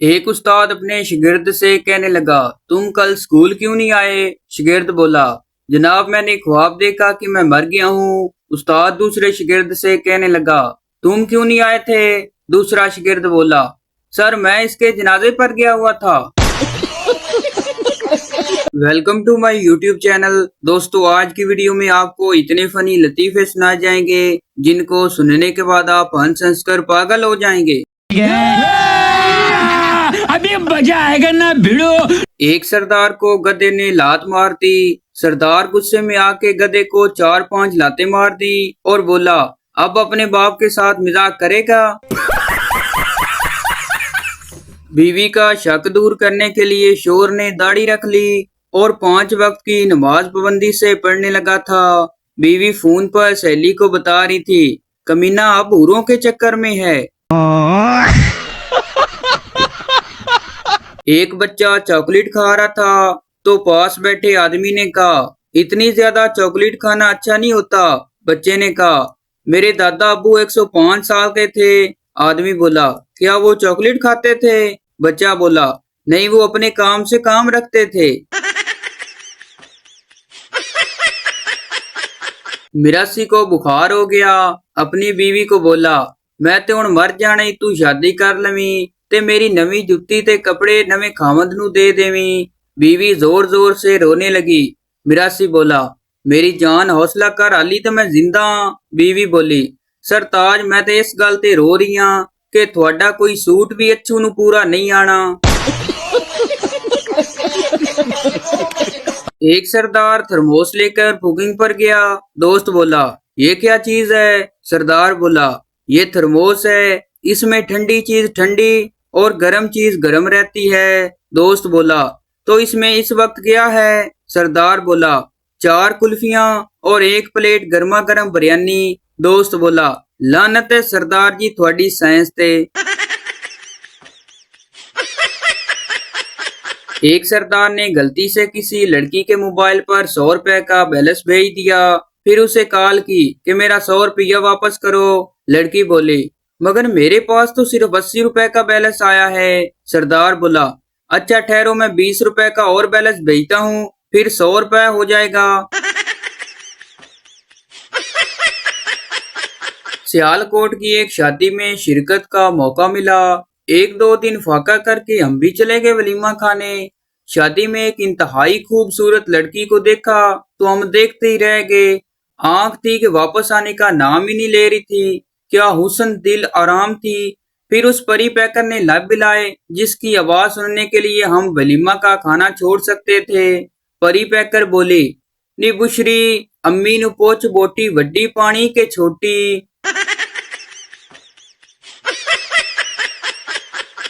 एक उस्ताद अपने शागिर्द से कहने लगा, तुम कल स्कूल क्यों नहीं आए? शागिर्द बोला, जनाब मैंने ख्वाब देखा कि मैं मर गया हूँ। उस्ताद दूसरे शागिर्द से कहने लगा, तुम क्यों नहीं आए थे? दूसरा शागिर्द बोला, सर मैं इसके जनाजे पर गया हुआ था। Welcome to my YouTube channel. दोस्तों आज की वीडियो में आपको इतने फनी लतीफे सुनाए जाएंगे जिनको सुनने के बाद आप हंस हंस कर पागल हो जाएंगे। अभी मजा आएगा ना भिड़ो। एक सरदार को गधे ने लात मार दी। सरदार गुस्से में आके गधे को 4-5 लातें मार दी और बोला, अब अपने बाप के साथ मजाक करेगा। बीवी का शक दूर करने के लिए शोर ने दाढ़ी रख ली और 5 वक्त की नमाज पाबंदी से पढ़ने लगा था। बीवी फोन पर सहेली को बता रही थी, कमीना अब हूरों के चक्कर में है। एक बच्चा चॉकलेट खा रहा था तो पास बैठे आदमी ने कहा, इतनी ज्यादा चॉकलेट खाना अच्छा नहीं होता। बच्चे ने कहा, मेरे दादा अब्बू 105 साल के थे। आदमी बोला, क्या वो चॉकलेट खाते थे? बच्चा बोला, नहीं वो अपने काम से काम रखते थे। मिरासी को बुखार हो गया। अपनी बीवी को बोला, मैं ते हुण मर जाना, तू शादी कर लवी ते मेरी नवी जुत्ती ते कपड़े नवे खामद नू दे देवी। बीवी जोर जोर से रोने लगी। मिरासी बोला, मेरी जान हौसला कर, हाली तो मैं जिंदा हाँ। बीवी बोली, सरताज मैं ते इस गल ते रो रही हाँ कि थोड़ा कोई सूट भी अच्छू नू पूरा नहीं आना। एक सरदार थर्मोस लेकर बुकिंग पर गया। दोस्त बोला, ये क्या चीज है? सरदार बोला, ये थर्मोस है, इसमें ठंडी चीज ठंडी और गर्म चीज गर्म रहती है। दोस्त बोला, तो इसमें इस वक्त क्या है? सरदार बोला, 4 कुल्फियां और 1 प्लेट गर्मा गर्म बिरयानी। दोस्त बोला, लानत है सरदार जी थोड़ी साइंस ते। एक सरदार ने गलती से किसी लड़की के मोबाइल पर 100 रुपए का बैलेंस भेज दिया। फिर उसे कॉल की कि मेरा 100 रुपया वापस करो। लड़की बोली, मगर मेरे पास तो सिर्फ 80 रुपए का बैलेंस आया है। सरदार बोला, अच्छा ठहरो मैं 20 रुपए का और बैलेंस भेजता हूँ, फिर 100 रुपए हो जाएगा। सियालकोट की एक शादी में शिरकत का मौका मिला। 1-2 दिन फाका करके हम भी चले गए वलीमा खाने। शादी में एक इंतहाई खूबसूरत लड़की को देखा तो हम देखते ही रह गए। आंख थी कि वापस आने का नाम ही नहीं ले रही थी। क्या हुस्न, दिल आराम थी। फिर उस परी पैकर ने लब बिलाए जिसकी आवाज सुनने के लिए हम वलीमा का खाना छोड़ सकते थे। परी पैकर बोली, नी बुशरी अम्मी नु पोच बोटी वड्डी पानी के छोटी।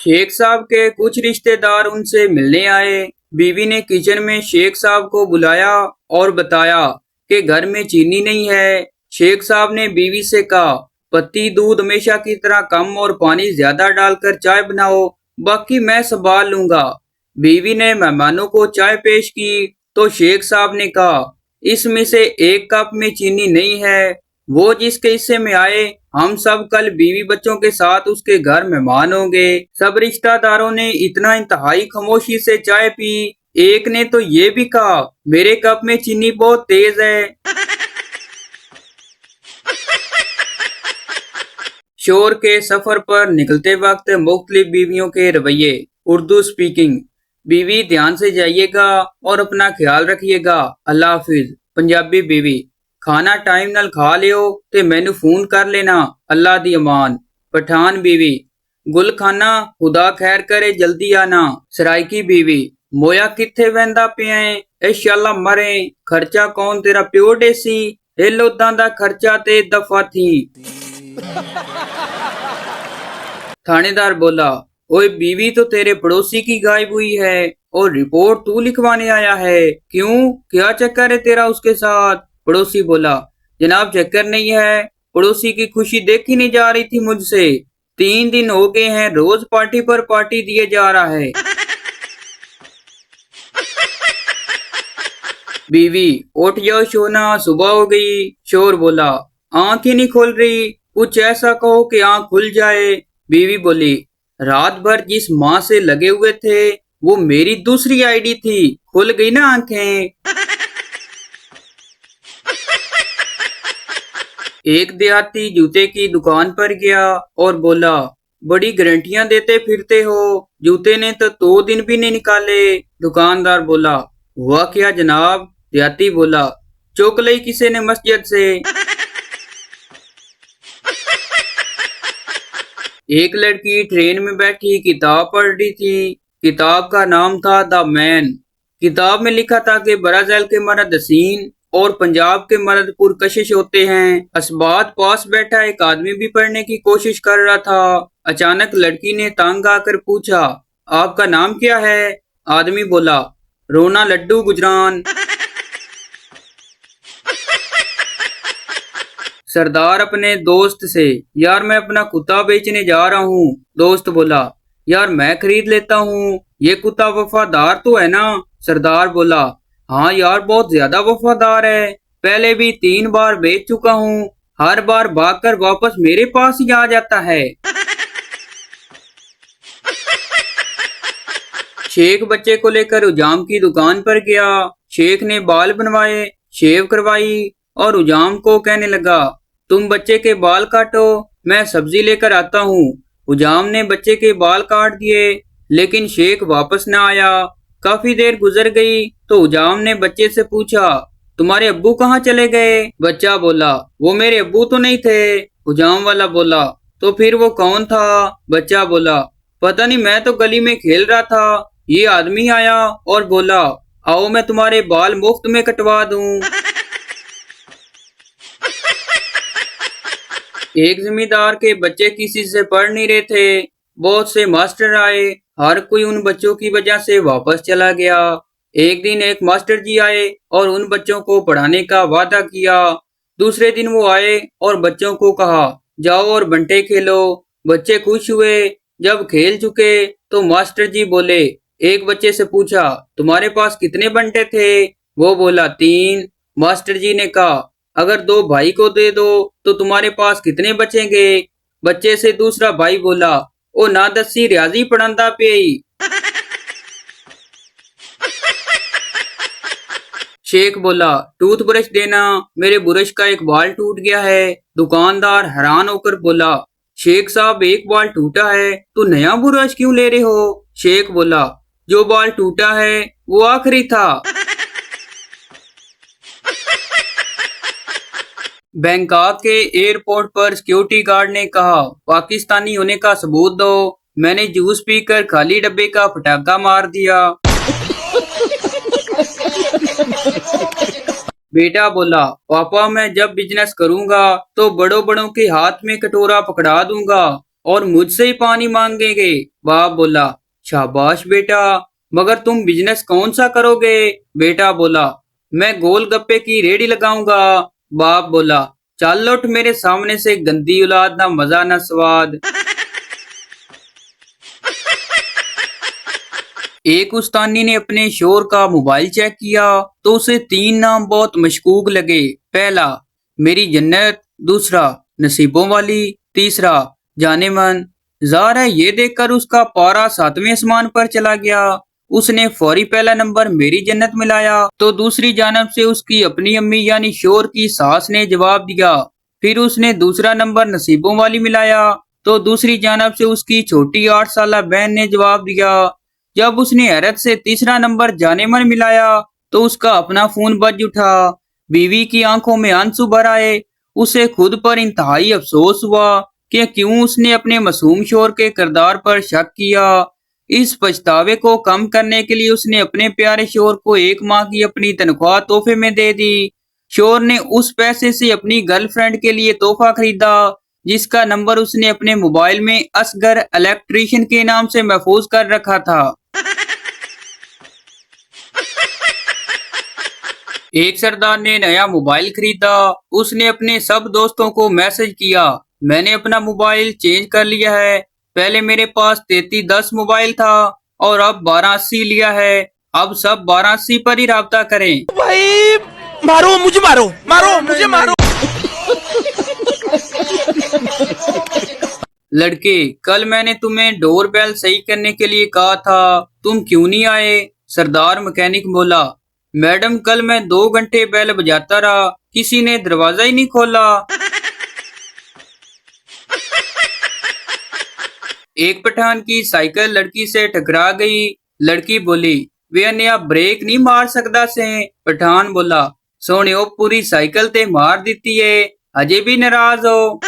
शेख साहब के कुछ रिश्तेदार उनसे मिलने आए। बीवी ने किचन में शेख साहब को बुलाया और बताया कि घर में चीनी नहीं है। शेख साहब ने बीवी से कहा, पत्ती दूध हमेशा की तरह कम और पानी ज्यादा डालकर चाय बनाओ, बाकी मैं संभाल लूंगा। बीवी ने मेहमानों को चाय पेश की तो शेख साहब ने कहा, इसमें से 1 कप में चीनी नहीं है। वो जिसके हिस्से में आए, हम सब कल बीवी बच्चों के साथ उसके घर मेहमान होंगे। सब रिश्तेदारों ने इतना इंतहाई खामोशी से चाय पी। एक ने तो ये भी कहा, मेरे कप में चीनी बहुत तेज है। शोर के सफर पर निकलते वक्त मुख्तलिफ बीवियों के रवैये। उर्दू स्पीकिंग। बीवी ध्यान से जाइएगा और अपना ख्याल रखिएगा, अल्लाह हाफिज। पंजाबी बीवी, खाना टाइम नाल खा लियो ते मैनू फोन कर लेना, अल्लाह दी अमान। पठान बीवी, गुल खाना खुदा खैर करे जल्दी आना। सराइकी बीवी, मोया किथे वहंदा पिया है, ए शाला मरे, खर्चा कौन तेरा प्यो डेसी, ए लोदां दा खर्चा ते दफा थी। थानेदार बोला, ओए बीवी तो तेरे पड़ोसी की गायब हुई है और रिपोर्ट तू लिखवाने आया है, क्यों, क्या चक्कर है तेरा उसके साथ? पड़ोसी बोला, जनाब चक्कर नहीं है, पड़ोसी की खुशी देखी नहीं जा रही थी मुझसे। 3 दिन हो गए हैं रोज पार्टी पर पार्टी दिए जा रहा है। बीवी, उठ जाओ सोना, सुबह हो गई। शोर बोला, आंख ही नहीं खोल रही, कुछ ऐसा कहो कि आंख खुल जाए। बीवी बोली, रात भर जिस माँ से लगे हुए थे वो मेरी दूसरी आईडी थी। खुल गई ना आंखें। एक देहाती जूते की दुकान पर गया और बोला, बड़ी गारंटियां देते फिरते हो, जूते ने तो 2 दिन भी नहीं निकाले। दुकानदार बोला, हुआ क्या जनाब? देहाती बोला, चुक ली किसी ने मस्जिद से। एक लड़की ट्रेन में बैठी किताब पढ़ रही थी। किताब का नाम था द मैन। किताब में लिखा था कि ब्राजील के मर्द हसीन और पंजाब के मर्द पुरकशिश होते हैं। असबात पास बैठा एक आदमी भी पढ़ने की कोशिश कर रहा था। अचानक लड़की ने तंग आकर पूछा, आपका नाम क्या है? आदमी बोला, रोना लड्डू गुजरान। सरदार अपने दोस्त से, यार मैं अपना कुत्ता बेचने जा रहा हूँ। दोस्त बोला, यार मैं खरीद लेता हूँ, ये कुत्ता वफादार तो है ना? सरदार बोला, हाँ यार बहुत ज्यादा वफादार है, पहले भी 3 बार बेच चुका हूँ, हर बार भागकर वापस मेरे पास ही आ जाता है। शेख बच्चे को लेकर उजाम की दुकान पर गया। शेख ने बाल बनवाए, शेव करवाई और उजाम को कहने लगा, तुम बच्चे के बाल काटो, मैं सब्जी लेकर आता हूँ। उजाम ने बच्चे के बाल काट दिए, लेकिन शेख वापस न आया। काफी देर गुजर गई तो उजाम ने बच्चे से पूछा, तुम्हारे अब्बू कहाँ चले गए? बच्चा बोला, वो मेरे अब्बू तो नहीं थे। उजाम वाला बोला, तो फिर वो कौन था? बच्चा बोला, पता नहीं, मैं तो गली में खेल रहा था, ये आदमी आया और बोला, आओ मैं तुम्हारे बाल मुफ्त में कटवा दूं। एक जमींदार के बच्चे किसी से पढ़ नहीं रहे थे। बहुत से मास्टर आए, हर कोई उन बच्चों की वजह से वापस चला गया। एक दिन एक मास्टर जी आए और उन बच्चों को पढ़ाने का वादा किया। दूसरे दिन वो आए और बच्चों को कहा, जाओ और बंटे खेलो। बच्चे खुश हुए। जब खेल चुके तो मास्टर जी बोले, एक बच्चे से पूछा, तुम्हारे पास कितने बंटे थे? वो बोला, 3। मास्टर जी ने कहा, अगर 2 भाई को दे दो तो तुम्हारे पास कितने बचेंगे? बच्चे से दूसरा भाई बोला, ओ ना दसी रियाजी पढ़ांदा पे। शेख बोला, टूथब्रश देना, मेरे ब्रश का एक बाल टूट गया है। दुकानदार हैरान होकर बोला, शेख साहब एक बाल टूटा है तो नया ब्रश क्यों ले रहे हो? शेख बोला, जो बाल टूटा है वो आखिरी था। बैंकॉक के एयरपोर्ट पर सिक्योरिटी गार्ड ने कहा, पाकिस्तानी होने का सबूत दो। मैंने जूस पीकर खाली डब्बे का पटाखा मार दिया। बेटा बोला, पापा मैं जब बिजनेस करूंगा तो बड़ों बड़ों के हाथ में कटोरा पकड़ा दूंगा और मुझसे ही पानी मांगेंगे। बाप बोला, शाबाश बेटा, मगर तुम बिजनेस कौन सा करोगे? बेटा बोला, मैं गोलगप्पे की रेडी लगाऊंगा। बाप बोला, चल लौट मेरे सामने से, गंदी औलाद, ना मजा ना स्वाद। एक उस्तानी ने अपने शोर का मोबाइल चेक किया तो उसे 3 नाम बहुत मशकूक लगे। पहला, मेरी जन्नत। दूसरा, नसीबों वाली। तीसरा, जाने मन। ज़ाहिर है ये देखकर उसका पारा 7वें आसमान पर चला गया। उसने फौरी पहला नंबर मेरी जन्नत मिलाया तो दूसरी जानब से उसकी अपनी अम्मी यानी शोर की सास ने जवाब दिया। फिर उसने दूसरा नंबर नसीबों वाली मिलाया तो दूसरी जानब से उसकी छोटी 8 साला बहन ने जवाब दिया। जब उसने हैरत से तीसरा नंबर जाने मन मिलाया तो उसका अपना फोन बज उठा। बीवी की आंखों में आंसू भर आए। उसे खुद पर इंतहाई अफसोस हुआ कि क्यों उसने अपने मासूम शोर के किरदार पर शक किया। इस पछतावे को कम करने के लिए उसने अपने प्यारे शोर को 1 माह की अपनी तनख्वाह तोहफे में दे दी। शोर ने उस पैसे से अपनी गर्लफ्रेंड के लिए तोहफा खरीदा जिसका नंबर उसने अपने मोबाइल में असगर इलेक्ट्रीशियन के नाम से महफूज कर रखा था। एक सरदार ने नया मोबाइल खरीदा। उसने अपने सब दोस्तों को मैसेज किया, मैंने अपना मोबाइल चेंज कर लिया है। पहले मेरे पास 3310 मोबाइल था और अब 1280 लिया है। अब सब 1280 पर ही राब्ता करें। भाई मारो मुझे, मारो मारो मुझे, मारो। लड़के, कल मैंने तुम्हें डोर बेल सही करने के लिए कहा था, तुम क्यों नहीं आए? सरदार मैकेनिक बोला, मैडम कल मैं 2 घंटे बेल बजाता रहा, किसी ने दरवाजा ही नहीं खोला। एक पठान की साइकिल लड़की से टकरा गई। लड़की बोली, वे नया ब्रेक नहीं मार सकता से। पठान बोला, सोनियो पूरी साइकिल ते मार दी है, अजे भी नाराज हो?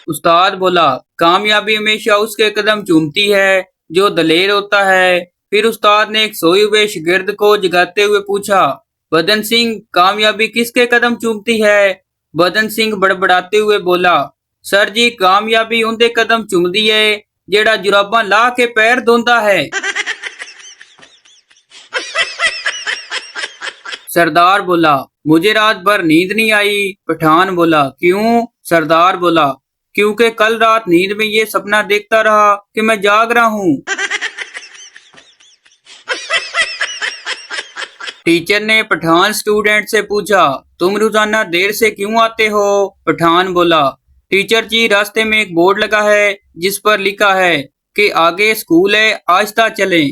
उस्ताद बोला, कामयाबी हमेशा उसके कदम चूमती है जो दलेर होता है। फिर उस्ताद ने एक सोए हुए शागिर्द को जगाते हुए पूछा, बदन सिंह, कामयाबी किसके कदम चूमती है? बदन सिंह बड़बड़ाते हुए बोला, सर जी, कामयाबी उनके कदम चूमदी है जेड़ा जुराबां ला के पैर धोंदा है। सरदार बोला, मुझे रात भर नींद नहीं आई। पठान बोला, क्यों? सरदार बोला, क्योंकि कल रात नींद में ये सपना देखता रहा कि मैं जाग रहा हूँ। टीचर ने पठान स्टूडेंट से पूछा, तुम रोजाना देर से क्यों आते हो? पठान बोला, टीचर जी, रास्ते में एक बोर्ड लगा है जिस पर लिखा है कि आगे स्कूल है, आहिस्ता चलें।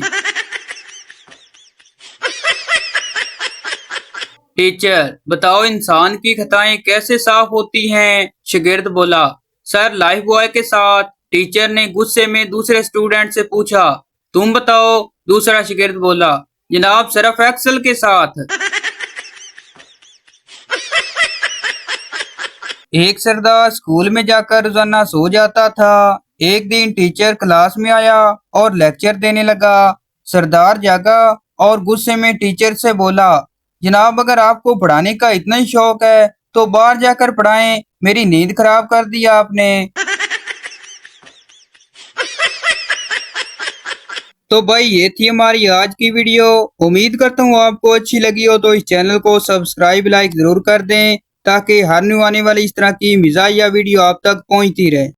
टीचर, बताओ इंसान की खताएं कैसे साफ होती हैं? शागिर्द बोला, सर, लाइफ बॉय के साथ। टीचर ने गुस्से में दूसरे स्टूडेंट से पूछा, तुम बताओ? दूसरा शागिर्द बोला, जनाब, सर्फ एक्सेल के साथ। एक सरदार स्कूल में जाकर रोजाना सो जाता था। एक दिन टीचर क्लास में आया और लेक्चर देने लगा। सरदार जागा और गुस्से में टीचर से बोला, जनाब, अगर आपको पढ़ाने का इतना ही शौक है तो बाहर जाकर पढ़ाएं, मेरी नींद खराब कर दी आपने। तो भाई, ये थी हमारी आज की वीडियो। उम्मीद करता हूँ आपको अच्छी लगी हो, तो इस चैनल को सब्सक्राइब, लाइक जरूर कर दें ताकि हर न्यू आने वाली इस तरह की मिजाजिया वीडियो आप तक पहुँचती रहे।